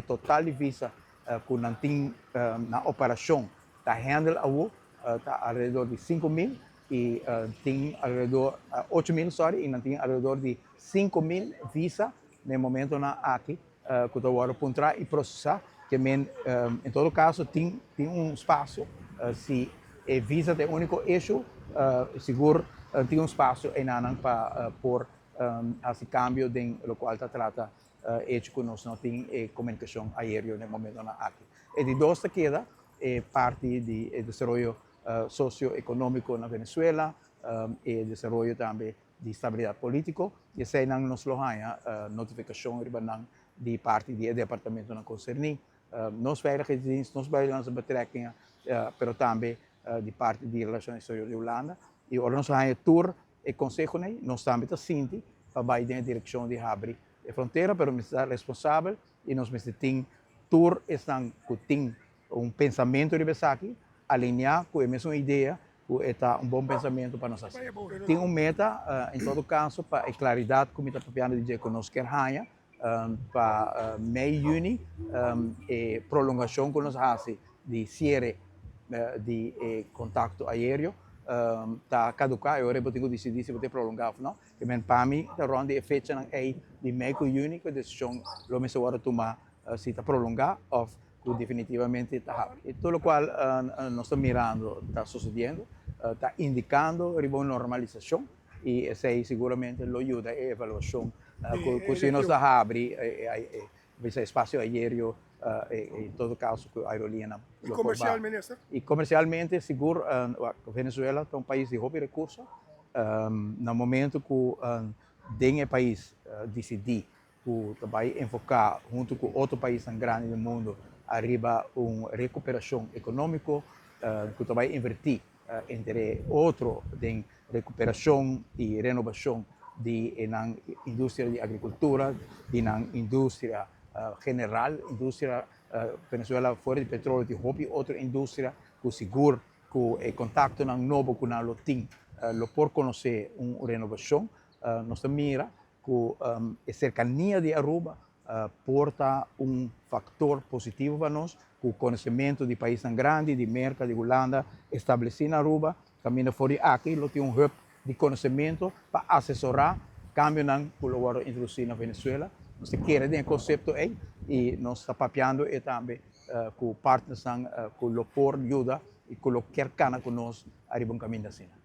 total de visa que não tem na operação está handle awor, está alrededor de 5.000 e tem alrededor 8.000, sorry, e não tem alrededor de 5.000 visa no momento na aqui que eu vou apontar e processar, que em todo caso tem espaço, se a visa é o único eixo, seguro tem espaço em Anang para por esse câmbio do qual está trata hecho que nós não tem comunicação aérea no momento na aqui. E de dois queda parte de desenvolvimento socioeconômico na Venezuela e desenvolvimento também de estabilidade política. E sei não nos lohanha notificação de parte do departamento na concerni. Nós veiligheidsdienst, nós buitenlandse betrekkingen, pero também de parte de relações exteriores de Holanda. E nós lohanha tour e conselho nós também está sinti para ir na direção de habri a fronteira, pero nós está responsável e nós tem tour estão tem pensamento de esaki, alinhar com a mesma ideia, que é bom pensamento para nós. Tem meta, em todo caso, para a claridade, como está papiando de dizer que nós queremos, para meio juni, e prolongação com nós hasi de cierre de contato aéreo, está caducar, eu tenho decidido se vou ter prolongado ou não, que para mim, a ronda de fecha de meio juni, que a decisão, lo mesmo agora tomar se está prolongar ou definitivamente está rápido. E tudo o qual nós estamos mirando está sucedendo, está indicando uma normalização e isso aí seguramente lo ajuda a avaliação que se nós abrir esse espaço aéreo em todo caso que a aerolinea e comercialmente Minister? E comercialmente seguro a Venezuela é um país de pouco recurso no momento que o país decidir que vai enfocar junto com outro país tão grande do mundo arriba uma recuperação econômica que vai invertir entre outro em recuperação e renovação na indústria de agricultura, na indústria general, indústria Venezuela fora de petróleo de hobby, outra indústria que seguro que contato novo com a tem, lo por conhecer uma renovação, nós mira que a cercania de Aruba porta fator positivo para nós, com o conhecimento de país tão grande, de mercado, de Holanda, estabelecido na Aruba, caminho fora aqui, tem hub de conhecimento para assessorar câmbio que o introduzir na Venezuela. Nós queremos ter conceito aí e nós estamos papiando e também com partners que o por ajuda e que o quer cana conosco a um caminho assim.